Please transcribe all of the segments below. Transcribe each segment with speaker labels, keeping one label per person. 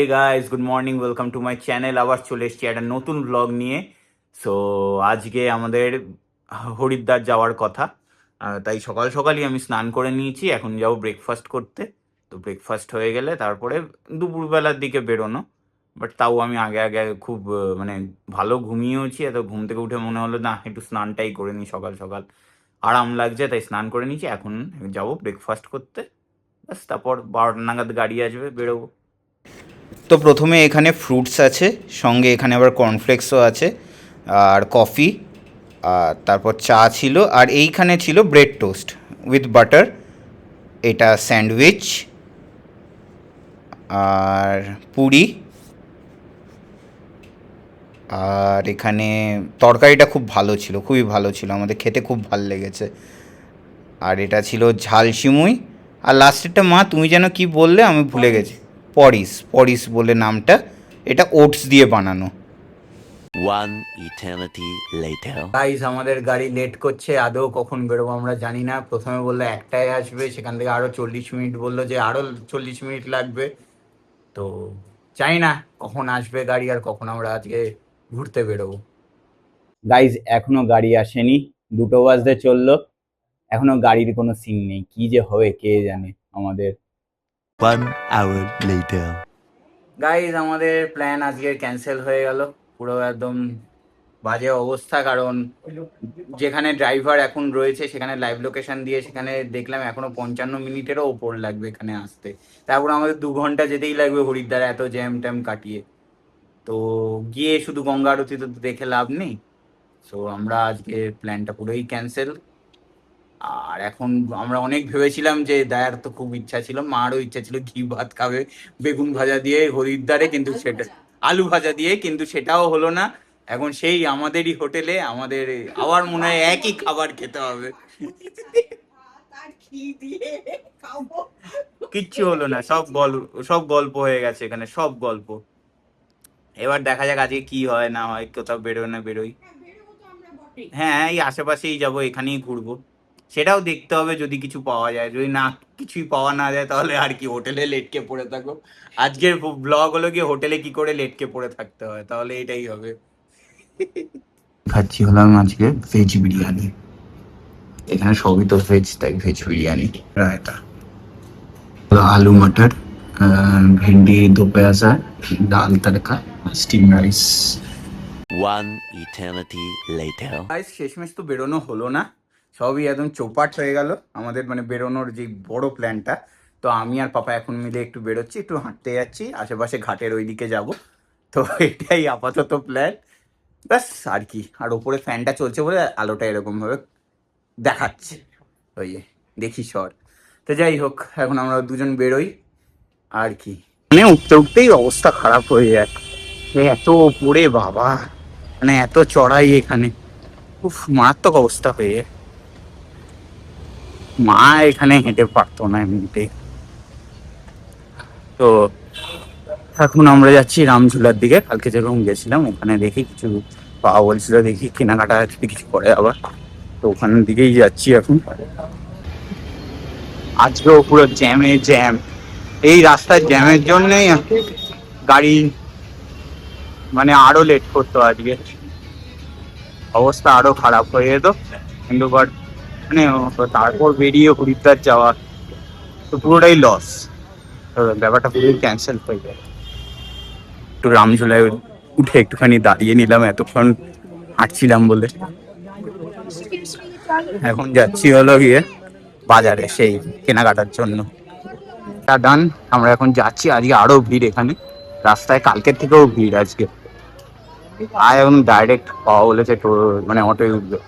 Speaker 1: Hey guys, good morning, welcome to my channel. আবার চলে এসেছি একটা নতুন ব্লগ নিয়ে। সো আজকে আমাদের হরিদ্বার যাওয়ার কথা। তাই সকাল সকালই আমি স্নান করে নিয়েছি, এখন যাব ব্রেকফাস্ট করতে। তো ব্রেকফাস্ট হয়ে গেলে তারপরে দুপুরবেলার দিকে বেরোনো। বাট তাও আমি আগে আগে খুব মানে ভালো ঘুমিয়েওছি, এত ঘুম থেকে উঠে মনে হলো না একটু স্নানটাই করে নিই, সকাল সকাল আরাম লাগছে তাই স্নান করে নিয়েছি। এখন যাব ব্রেকফাস্ট করতে, ব্যাস তারপর 12টা নাগাদ গাড়ি আসবে, বেরোবো। তো প্রথমে এখানে ফ্রুটস আছে, সঙ্গে এখানে আবার কর্নফ্লেক্সও আছে, আর কফি, আর তারপর চা ছিল, আর এইখানে ছিল ব্রেড টোস্ট উইথ বাটার, এটা স্যান্ডউইচ, আর পুরি, আর এখানে তরকারিটা খুব ভালো ছিল, খুবই ভালো ছিল, আমাদের খেতে খুব ভালো লেগেছে। আর এটা ছিল ঝাল সিমুই, আর লাস্টেরটা মা তুমি যেন কি বললে আমি ভুলে গেছি। পরিস, পরিস বলে নামটা, এটা ওটস দিয়ে বানানো।
Speaker 2: One eternity later.
Speaker 1: গাইস, আমাদের গাড়ি লেট করছে, আদৌ কখন বেরোবো আমরা জানি না। প্রথমে বললো একটায় আসবে, সেখান থেকে আরো 40 মিনিট বললো যে আরো 40 মিনিট লাগবে। তো জানি না কখন আসবে গাড়ি আর কখন আমরা আজকে ঘুরতে বেরোবো। গাইস, এখনো গাড়ি আসেনি, 2টো বাজতে চললো, এখনো গাড়ির কোনো সিন নেই। কি যে হবে কে জানে আমাদের।
Speaker 2: 1 hour later.
Speaker 1: গাইজ, আমাদের প্ল্যান আজকে ক্যান্সেল হয়ে গেল, পুরো একদম বাজে অবস্থা। কারণ যেখানে ড্রাইভার এখন রয়েছে সেখানে লাইভ লোকেশন দিয়ে সেখানে দেখলাম এখনো 55 মিনিটেরও ওপর লাগবে এখানে আসতে। তারপর আমাদের 2 ঘন্টা যেতেই লাগবে হরিদ্বার, এত জ্যাম ট্যাম কাটিয়ে। তো গিয়ে শুধু গঙ্গা আরতি তো দেখে লাভ নেই। সো আমরা আজকে প্ল্যানটা পুরোই ক্যান্সেল। আর এখন আমরা অনেক ভেবেছিলাম যে দায়ার তো খুব ইচ্ছা ছিল, মারও ইচ্ছা ছিল ঘি ভাত খাবে বেগুন ভাজা দিয়ে হরিদ্বারে, কিন্তু সেটা আলু ভাজা দিয়ে, কিন্তু সেটাও হলো না। এখন সেই আমাদেরই হোটেলে আমাদের আবার মনে হয় একই খাবার খেতে হবে। কিচ্ছু হলো না, সব গল্প হয়ে গেছে এখানে, সব গল্প। এবার দেখা যাক আজকে কি হয় না হয়, কোথাও বেরোয় না বেরোই। হ্যাঁ, এই আশেপাশেই যাবো, এখানেই ঘুরবো। সেটাও দেখতে হবে যদি কিছু পাওয়া যায়, যদি না কিছুই পাওয়া না যায় তাহলে আর কি, হোটেলে লেটকে পড়ে থাকো। আজকের ব্লগ হলো কি হোটেলে কি করে লেটকে পড়ে থাকতে হয়, তাহলে এটাই হবে। খাচ্ছি হলাম আজকে ভেজ বিরিয়ানি, এখানে সবই তো ভেজ, তাই ভেজ বিরিয়ানি। রায়তা, আলু মটর, ভিন্ডি do pyaza, dal tadka, steam rice.
Speaker 2: One eternity later.
Speaker 1: Guys, শেষমেশ তো বেরোনো হলো না, সবই একদম চৌপাট হয়ে গেল আমাদের, মানে বেরোনোর যে বড় প্ল্যানটা। তো আমি আর পাপা এখন মিলে একটু বেরোচ্ছি, একটু হাঁটতে যাচ্ছি আশেপাশে ঘাটের ওই দিকে যাব। তো এটাই আপাতত প্ল্যান, ব্যাস। আর কি, আর ওপরে ফ্যানটা চলছে বলে আলোটা এরকম ভাবে দেখাচ্ছে, ওই যে দেখি শর্ট। তো যাই হোক, এখন আমরা দুজন বেরোই আর কি। মানে উঠতে উঠতেই অবস্থা খারাপ হয়ে যায়, এত ওপরে বাবা, মানে এত চড়াই এখানে, খুব মারাত্মক অবস্থা হয়ে যায়। মা এখানে হেঁটে পারতো না এমনিতে। তো এখন আমরা যাচ্ছি রামঝুলার দিকে, কালকে যেরকম গেছিলাম ওখানে দেখি কিছু পাওয়া বলছিল, দেখি কেনাকাটা যদি কিছু করে আবার, তো ওখানের দিকেই যাচ্ছি এখন। আজকেও পুরো জ্যামে জ্যাম, এই রাস্তার জ্যামের জন্যই গাড়ি মানে আরো লেট করতো আজকে, অবস্থা আরো খারাপ হয়ে যেত। কিন্তু বাট মানে তারপর বেরিয়ে হরিদ্বার যাওয়া তো পুরোটাই লস, ব্যাপারটা পুরোই ক্যান্সেল হয়ে যায়। একটু রামঝোলায় উঠে একটুখানি দাঁড়িয়ে নিলাম, এতক্ষণ হাঁটছিলাম বলে। এখন যাচ্ছি হলো গিয়ে বাজারে সেই কেনাকাটার জন্য। ডান, আমরা এখন যাচ্ছি। আজকে আরো ভিড় এখানে রাস্তায়, কালকের থেকেও ভিড় আজকে। আর এখন ডাইরেক্ট পাওয়া বলেছে, মানে অটোয় উঠবে।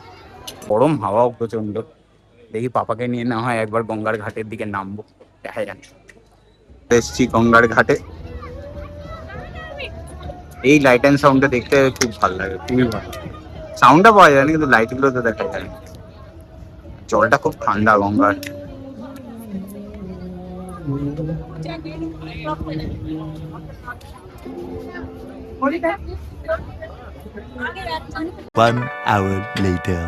Speaker 1: গরম হাওয়াও প্রচন্ড, দেখি পাপাকে নিয়ে না হয় একবার গঙ্গার ঘাটের দিকে নামবো, দেখা যাক। এসছি গঙ্গার ঘাটে, এই লাইট অ্যান্ড সাউন্ডটা দেখতে খুব ভালো লাগে, খুবই ভালো। সাউন্ডটা পাওয়া যায় না কিন্তু লাইট গুলো তো দেখা যায় না। জলটা খুব ঠান্ডা গঙ্গার।
Speaker 2: One hour later.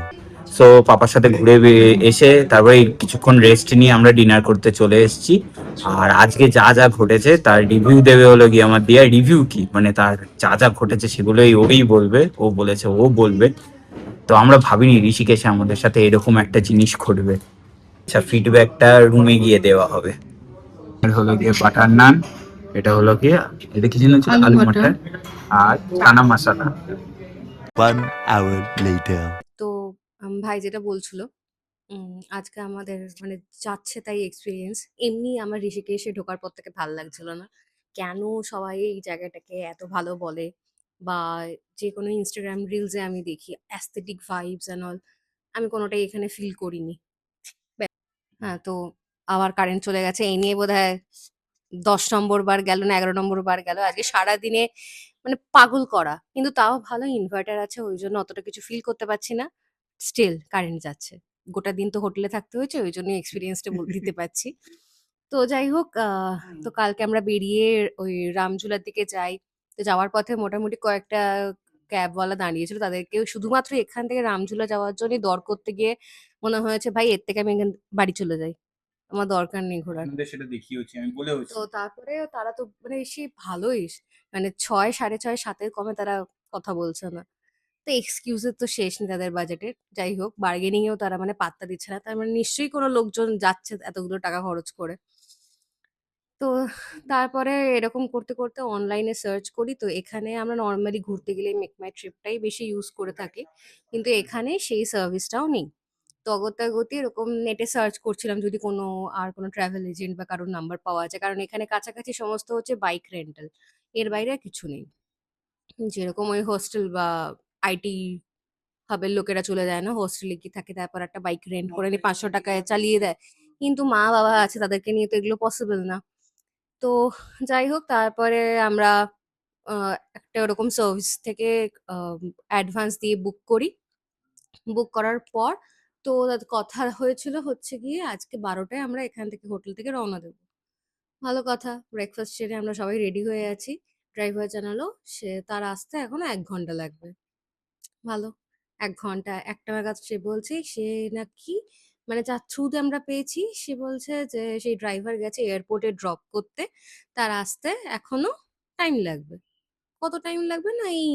Speaker 1: সো পাপার সাথে ঘুরে এসে তারপরে কিছুক্ষণ রেস্ট নিয়ে আমরা ডিনার করতে চলে এসেছি। আর আজকে যা যা ঘটেছে তার রিভিউ দেবে হলো গিয়ে আমার দিয়া। রিভিউ কি মানে তার যা যা ঘটেছে সেগুলোই ওই বলবে, ও বলেছে ও বলবে। তো আমরা ভাবিনি ঋষিকেশে আমাদের সাথে এরকম একটা জিনিস ঘটবে। আচ্ছা, ফিডব্যাকটা রুমে গিয়ে দেওয়া হবে। এটা হলো গিয়ে বাটার নান, এটা হলো গিয়ে এটা কি যেন ছিল, আলু মটর আর চানা মশলা।
Speaker 2: 1 hour later.
Speaker 3: তো ভাই যেটা বলছিল আজকে আমাদের মানে যাচ্ছে তাই এক্সপিরিয়েন্স। এমনি আমার ঋষিকেশে ঢোকার পর থেকে ভাল লাগছিল না। কেন সবাই এই জায়গাটাকে এত ভালো বলে, বা যে কোনো ইনস্টাগ্রাম রিলসে আমি দেখি অ্যাস্থেটিক ভাইবস অ্যান্ড অল, আমি কোনোটাই এখানে ফিল করিনি। হ্যাঁ, তো আবার কারেন্ট চলে গেছে। এই নিয়ে বোধহয় ১০ নম্বর বার গেল না ১১ নম্বর বার গেল। আজকে সারাদিনে মানে পাগল করা। কিন্তু তাও ভালো ইনভার্টার আছে, ওই জন্য অতটা কিছু ফিল করতে পারছি না। স্টিল কারেন্ট যাচ্ছে। গোটা দিন তো হোটেলে থাকতে হয়েছে, ওই জন্য এক্সপেরিয়েন্সটা দিতে পারছি। তো যাই হোক, তো কালকে আমরা বেরিয়ে ওই রামঝুলার দিকে যাই। তো যাওয়ার পথে মোটামুটি কয়েকটা ক্যাবওয়ালা দাঁড়িয়েছিল। তাদেরকেও শুধুমাত্র এখান থেকে রামঝুলা যাওয়ার জন্যই দর করতে গিয়ে মনে হয়েছে, ভাই এর থেকে আমি বাড়ি চলে যাই। আমার দরকার নেই ঘোরার।
Speaker 1: আপনাদের সেটা দেখিয়েছি, আমি বলেওছি।
Speaker 3: তো তারপরে তারা তো মানে সে ভালোই, মানে ৬, ৬.৫, ৭ এর কমে তারা কথা বলছে না। তো এক্সকিউজের তো শেষ নেই তাদের বাজেটের। যাই হোক, বার্গেনিং এও তারা মানে পাত্তা দিচ্ছে না। তার মানে নিশ্চয়ই কোনো লোকজন যাচ্ছে এতগুলো টাকা খরচ করে। তো তারপরে এরকম করতে করতে অনলাইনে সার্চ করি। তো এখানে আমরা নর্মালি ঘুরতে গেলে মেক মাই ট্রিপটাই বেশি ইউজ করে থাকি, কিন্তু এখানে সেই সার্ভিসটাও নেই। তো অগত্যাগতি এরকম নেটে সার্চ করছিলাম যদি কোনো আর কোনো ট্রাভেল এজেন্ট বা কারোর নাম্বার পাওয়া যায়, কারণ এখানে কাছাকাছি সমস্ত হচ্ছে বাইক রেন্টাল, এর বাইরে আর কিছু নেই। যেরকম ওই হোস্টেল বা আইটি হাবের লোকেরা চলে যায় না, হোস্টেলে কি থাকে, তারপর একটা বাইক রেন্ট করে নিয়ে ৫০০ টাকায় চালিয়ে দেয়। কিন্তু মা বাবা আছে, তাদেরকে নিয়ে তো এগুলো পসিবল না। তো যাই হোক, তারপরে আমরা একটা ওরকম সার্ভিস থেকে অ্যাডভান্স দিয়ে বুক করি। বুক করার পর তো কথা হয়েছিল হচ্ছে গিয়ে আজকে ১২টায় আমরা এখান থেকে হোটেল থেকে রওনা দেবো। ভালো কথা। ব্রেকফাস্ট সেরে আমরা সবাই রেডি হয়ে আছি। ড্রাইভার জানালো তার আসতে এখনো ১ ঘন্টা লাগবে। ভালো। ১ ঘন্টা ১টা নাগাদ সে বলছে সে নাকি মানে যার থ্রুতে আমরা পেয়েছি, সে বলছে যে সেই ড্রাইভার গেছে এয়ারপোর্টে ড্রপ করতে। তার আসতে এখনো টাইম লাগবে। কত টাইম লাগবে না, এই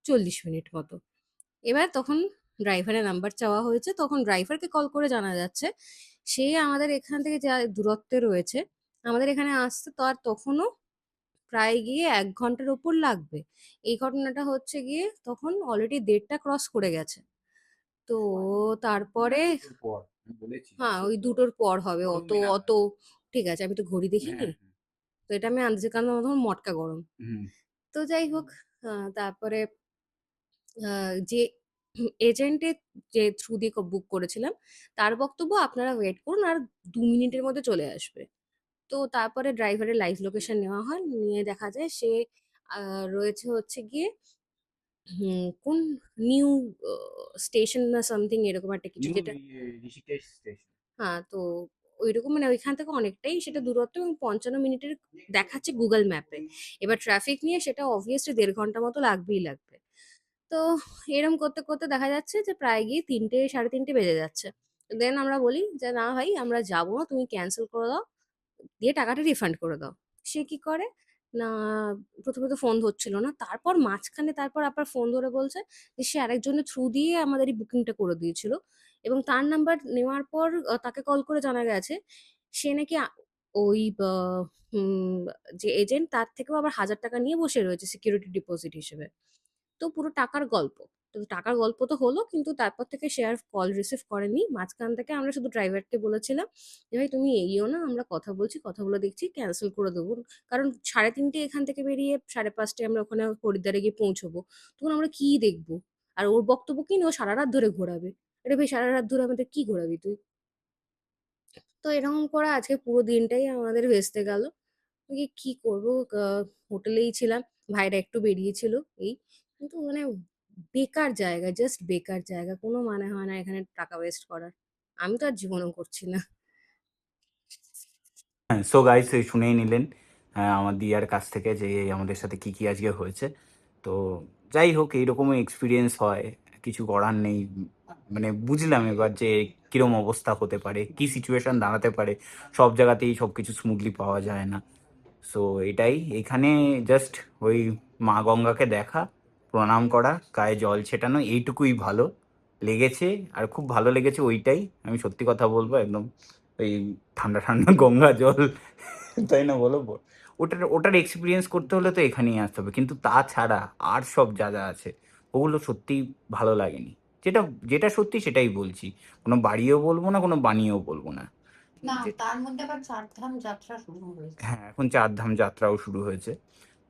Speaker 3: ৪০ মিনিট মতো। এবার তখন ড্রাইভারের নাম্বার চাওয়া হয়েছে। তখন ড্রাইভারকে কল করে জানা যাচ্ছে সে আমাদের এখান থেকে যা দূরত্বে রয়েছে, আমাদের এখানে আসতে তার তখনও প্রায় গিয়ে ১ ঘন্টার উপর লাগবে। এই ঘটনাটা হচ্ছে গিয়ে তখন অলরেডি ১:৩০ ক্রস করে গেছে। তো তারপরে
Speaker 1: পর আমি বলেছি।
Speaker 3: হ্যাঁ, ওই ২টোর পর হবে। অত ঠিক আছে, আমি তো ঘড়ি দেখিনি।
Speaker 1: হ্যাঁ,
Speaker 3: তো এটা আমি আন্দাজে, কারণ আমার তখন মটকা গরম।
Speaker 1: হুম।
Speaker 3: তো যাই হোক, তারপরে যে এজেন্টের যে থ্রু দিয়ে বুক করেছিলাম, তার বক্তব্য আপনারা ওয়েট করুন আর ২ মিনিটের মধ্যে চলে আসবে। তো তারপরে ড্রাইভারের লাইভ লোকেশন নেওয়া হয়। নিয়ে দেখা যায় সে রয়েছে হচ্ছে গিয়ে কোন নিউ আ স্টেশন না সামথিং এরকম একটা কিছু, যেটা
Speaker 1: ঋষিকেশ স্টেশন।
Speaker 3: হ্যাঁ, তো ঐরকম মানে ওইখান থেকে অনেকটাই সেটা দূরত্ব, এবং ৫৫ মিনিটের দেখাচ্ছে গুগল ম্যাপে। এবার ট্রাফিক নিয়ে সেটা অবভিয়াসলি ১.৫ ঘন্টা মতো লাগবেই লাগবে। তো এরম করতে, করতে দেখা যাচ্ছে যে প্রায় গিয়ে ৩টে ৩:৩০ বেজে যাচ্ছে। দেন আমরা বলি যে, "না ভাই আমরা যাবো না, তুমি ক্যানসেল করে দাও। দিয়ে টাকাটা রিফান্ড করে দাও।" সে কি করে না, ১ম এ তো ফোন ধরছিল না। তারপর মাঝখানে তারপর আবার ফোন ধরে বলছে যে সে আরেকজনের থ্রু দিয়ে আমাদের এই বুকিংটা করে দিয়েছিল, এবং তার নাম্বার নেওয়ার পর তাকে কল করে জানা গেছে সে নাকি ওই হুম, যে এজেন্ট তার থেকেও আবার ৳১,০০০ নিয়ে বসে রয়েছে সিকিউরিটি ডিপোজিট হিসেবে। তো পুরো টাকার গল্প। তো টাকার গল্প তো হলো, কিন্তু তারপর থেকে সে আর কল রিসিভ করেনি। মাঝখান থেকে আমরা শুধু ড্রাইভারকে বলেছিলাম যে, "ভাই তুমি এগিয়েও না, আমরা কথা বলছি, কথা বলে দেখছি ক্যানসেল করে দেবো।" কারণ ৩:৩০ এখান থেকে বেরিয়ে ৫:৩০ আমরা ওখানে হরিদ্বারে গিয়ে পৌঁছবো। তখন আমরা কি দেখবো? আর ওর বক্তব্য কি না ও সারারাত ধরে ঘোরাবে। আরে ভাই, সারারাত ধরে আমাদের কি ঘোরাবি তুই? তো এরকম করে আজকে পুরো দিনটাই আমাদের ভেস্তে গেল। কি করব? আ হোটেলেই ছিলাম। ভাইরা একটু বেরিয়েছিল এই। কিন্তু মানে বেকার জায়গা, জাস্ট বেকার জায়গা। কোনো মানে হয় না এখানে টাকা ওয়েস্ট করার। আমি তো আর জীবনেও করছি না।
Speaker 1: হ্যাঁ, সো গাইস এই শুনেই নিলেন আমার দিয়ার কাছ থেকে যে আমাদের সাথে কি কি আজকে হয়েছে। তো যাই হোক, এইরকমই এক্সপিরিয়েন্স হয় কিছু করার নেই। মানে বুঝলাম এবার যে কিরম অবস্থা হতে পারে, কি সিচুয়েশন দাঁড়াতে পারে। সব জায়গাতেই সব কিছু স্মুথলি পাওয়া যায় না। সো এটাই, এখানে জাস্ট ওই মা গঙ্গাকে দেখা, প্রণাম করা, গায়ে জল ছেটানো, এইটুকুই ভালো লেগেছে। আর খুব ভালো লেগেছে ওইটাই, আমি সত্যি কথা বলবো, একদম ওই ঠান্ডা ঠান্ডা গঙ্গা জল, তাই না বলো? ওটার ওটার এক্সপিরিয়েন্স করতে হলে তো এখানেই আসতে হবে, কিন্তু তাছাড়া আর সব যা যা আছে ওগুলো সত্যিই ভালো লাগেনি। যেটা যেটা সত্যি সেটাই বলছি, কোনো বাড়িয়েও বলবো না, কোনো বানিয়েও বলবো না।
Speaker 4: না,
Speaker 1: যে-
Speaker 4: তার মধ্যে আবার চারধাম যাত্রা শুরু হয়েছে।
Speaker 1: হ্যাঁ, এখন চারধাম যাত্রাও শুরু হয়েছে।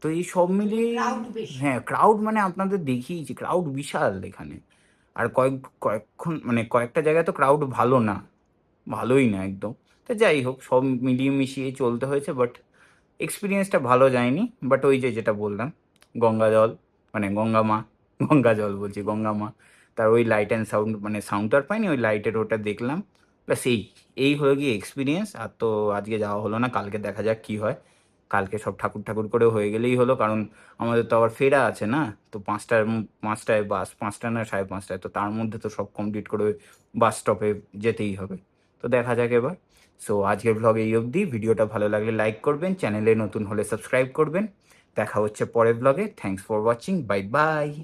Speaker 1: তো এই সব মিলিয়ে,
Speaker 4: ক্রাউড বেশি।
Speaker 1: হ্যাঁ ক্রাউড মানে আপনাদের দেখিয়েছি, ক্রাউড বিশাল এখানে। আর কয়েকক্ষণ মানে কয়েকটা জায়গায় তো ক্রাউড ভালো না, ভালোই না একদম। তো যাই হোক, সব মিলিয়ে মিশিয়ে চলতে হয়েছে, বাট এক্সপিরিয়েন্সটা ভালো যায়নি। বাট ওই যে যেটা বললাম, গঙ্গা জল মানে গঙ্গা মা, গঙ্গা জল বলছি, গঙ্গা মা, তার ওই লাইট অ্যান্ড সাউন্ড, মানে সাউন্ডটা আর পাইনি, ওই লাইটের ওটা দেখলাম, ব্যাস এই এই হলো গিয়ে এক্সপিরিয়েন্স। আর তো আজকে যাওয়া হলো না, কালকে দেখা যাক কি হয়। কালকে সব ঠাকুর ঠাকুর করে হয়ে গেলেই হলো, কারণ আমাদের তো আবার ফেরা আছে না। তো 5টায় বাস, 5টা না 5:30টায়, তো তার মধ্যে তো সব কমপ্লিট করে বাস স্টপে যেতেই হবে। তো দেখা যাক এবার। সো আজকের ভ্লগ এই অবধি। ভিডিওটা ভালো লাগলে লাইক করবেন, চ্যানেলে নতুন হলে সাবস্ক্রাইব করবেন। দেখা হচ্ছে পরের ভ্লগে। Thanks for watching, bye by.